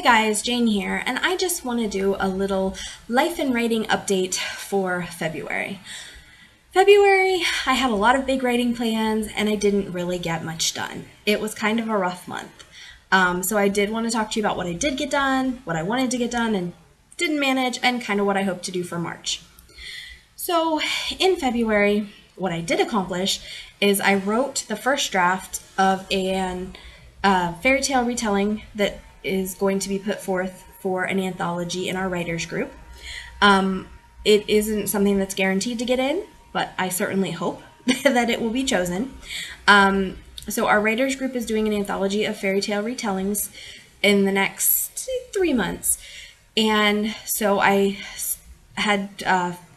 Hi guys, Jane here, and I just want to do a little life and writing update for February. February, I had a lot of big writing plans and I didn't really get much done. It was kind of a rough month. So I did want to talk to you about what I did get done, what I wanted to get done and didn't manage, and kind of what I hope to do for March. So in February, what I did accomplish is I wrote the first draft of an fairy tale retelling that is going to be put forth for an anthology in our writers group. It isn't something that's guaranteed to get in, but I certainly hope that it will be chosen. So our writers group is doing an anthology of fairy tale retellings in the next 3 months. And so I had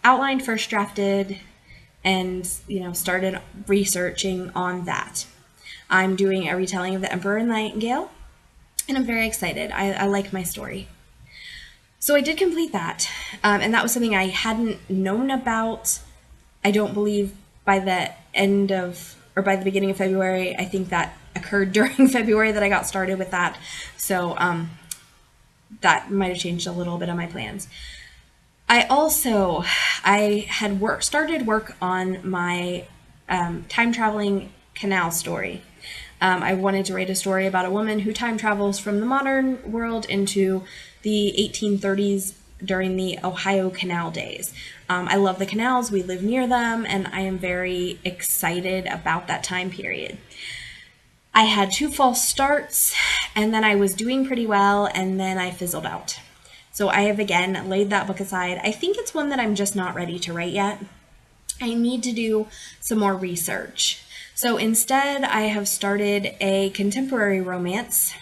outlined, first drafted, and started researching on that. I'm doing a retelling of The Emperor and Nightingale, and I'm very excited. I like my story. So I did complete that, and that was something I hadn't known about, I don't believe, by the by the beginning of February. I think that occurred during February that I got started with that, so that might have changed a little bit of my plans. I had started work on my time traveling canal story. I wanted to write a story about a woman who time travels from the modern world into the 1830s during the Ohio Canal days. I love the canals, we live near them, and I am very excited about that time period. I had 2 false starts, and then I was doing pretty well, and then I fizzled out. So I have again laid that book aside. I think it's one that I'm just not ready to write yet. I need to do some more research. So instead, I have started a contemporary romance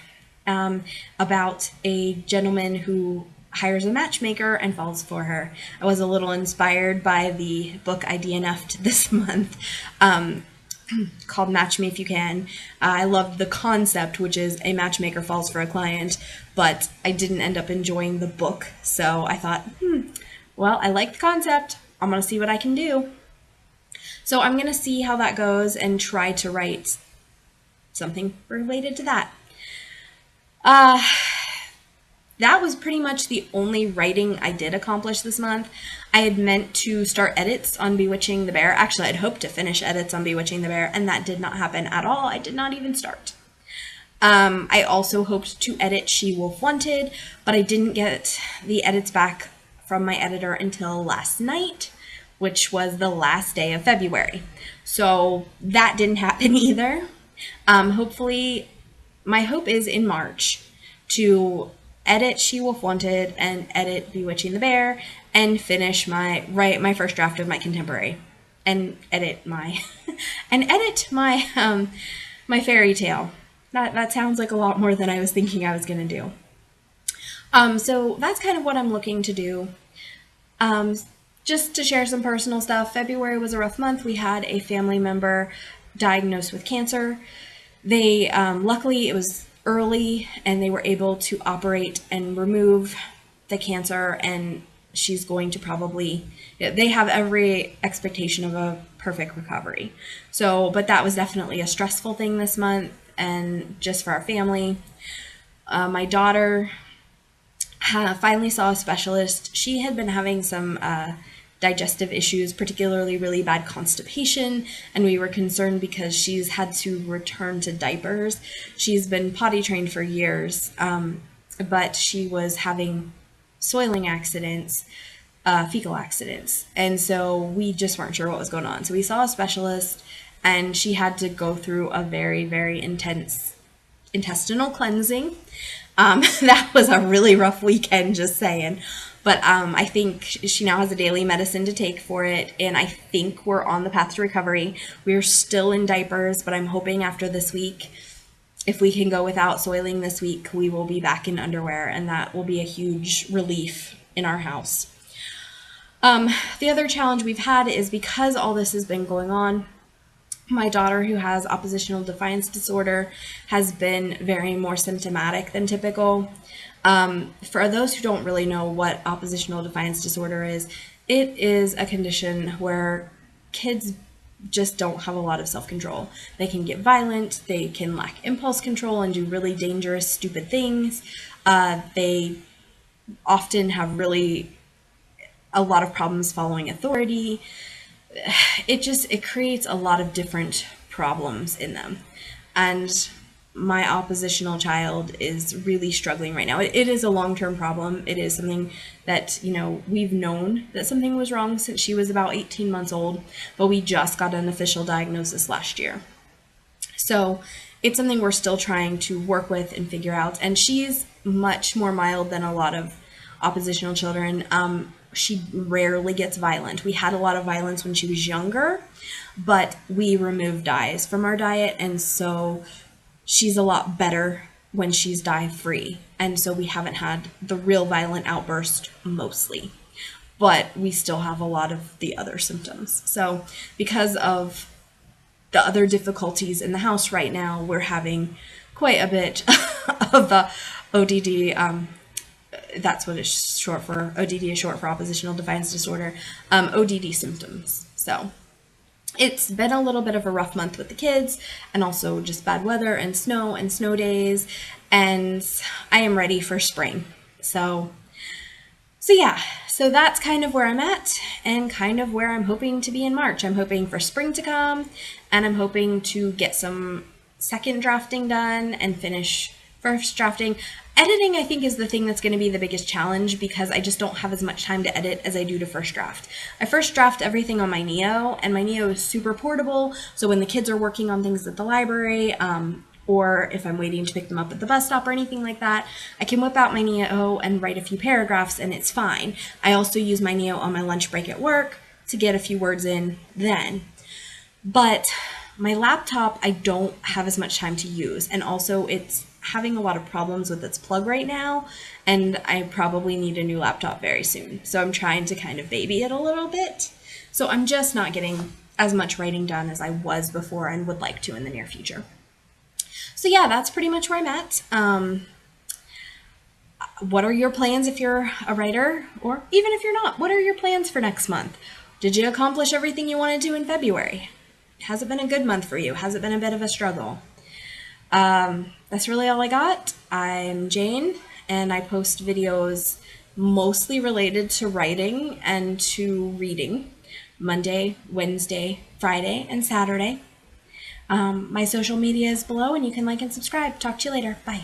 about a gentleman who hires a matchmaker and falls for her. I was a little inspired by the book I DNF'd this month called Match Me If You Can. I loved the concept, which is a matchmaker falls for a client, but I didn't end up enjoying the book. So I thought, well, I like the concept. I'm going to see what I can do. So I'm going to see how that goes and try to write something related to that. That was pretty much the only writing I did accomplish this month. I had meant to start edits on Bewitching the Bear. Actually, I'd hoped to finish edits on Bewitching the Bear, and that did not happen at all. I did not even start. I also hoped to edit She Wolf Wanted, but I didn't get the edits back from my editor until last night, which was the last day of February. So that didn't happen either. Hopefully, my hope is in March to edit She Wolf Wanted and edit Bewitching the Bear and finish my first draft of my contemporary and edit my my fairy tale. That sounds like a lot more than I was thinking I was going to do. So that's kind of what I'm looking to do. Just to share some personal stuff, February was a rough month. We had a family member diagnosed with cancer. They luckily it was early and they were able to operate and remove the cancer, and she's going to they have every expectation of a perfect recovery. So, but that was definitely a stressful thing this month and just for our family. My daughter finally saw a specialist. She had been having some digestive issues, particularly really bad constipation, and we were concerned because she's had to return to diapers. She's been potty trained for years, but she was having soiling accidents, fecal accidents, and so we just weren't sure what was going on. So we saw a specialist, and she had to go through a very, very intense intestinal cleansing. That was a really rough weekend, just saying. But I think she now has a daily medicine to take for it, and I think we're on the path to recovery. We're still in diapers, but I'm hoping after this week, if we can go without soiling this week, we will be back in underwear, and that will be a huge relief in our house. The other challenge we've had is because all this has been going on, my daughter, who has oppositional defiance disorder, has been very more symptomatic than typical. For those who don't really know what oppositional defiance disorder is, it is a condition where kids just don't have a lot of self-control. They can get violent, they can lack impulse control and do really dangerous, stupid things. They often have really a lot of problems following authority. It creates a lot of different problems in them. And my oppositional child is really struggling right now. It is a long-term problem. It is something that, we've known that something was wrong since she was about 18 months old, but we just got an official diagnosis last year. So it's something we're still trying to work with and figure out. And she's much more mild than a lot of oppositional children. She rarely gets violent. We had a lot of violence when she was younger, but we removed dyes from our diet, and so she's a lot better when she's dye free. And so we haven't had the real violent outburst mostly, but we still have a lot of the other symptoms. So because of the other difficulties in the house right now, we're having quite a bit of the ODD. That's what it's short for. ODD is short for oppositional defiance disorder. ODD symptoms. So it's been a little bit of a rough month with the kids, and also just bad weather and snow days, and I am ready for spring. So yeah, so that's kind of where I'm at and kind of where I'm hoping to be in March. I'm hoping for spring to come, and I'm hoping to get some second drafting done and finish first drafting. Editing, I think, is the thing that's going to be the biggest challenge, because I just don't have as much time to edit as I do to first draft. I first draft everything on my Neo, and my Neo is super portable, so when the kids are working on things at the library, or if I'm waiting to pick them up at the bus stop or anything like that, I can whip out my Neo and write a few paragraphs, and it's fine. I also use my Neo on my lunch break at work to get a few words in then. But my laptop, I don't have as much time to use, and also it's having a lot of problems with its plug right now, and I probably need a new laptop very soon. So I'm trying to kind of baby it a little bit. So I'm just not getting as much writing done as I was before and would like to in the near future. So yeah, that's pretty much where I'm at. What are your plans if you're a writer, or even if you're not? What are your plans for next month? Did you accomplish everything you wanted to in February? Has it been a good month for you? Has it been a bit of a struggle? That's really all I got. I'm Jane, and I post videos mostly related to writing and to reading, Monday, Wednesday, Friday, and Saturday. My social media is below, and you can like and subscribe. Talk to you later. Bye.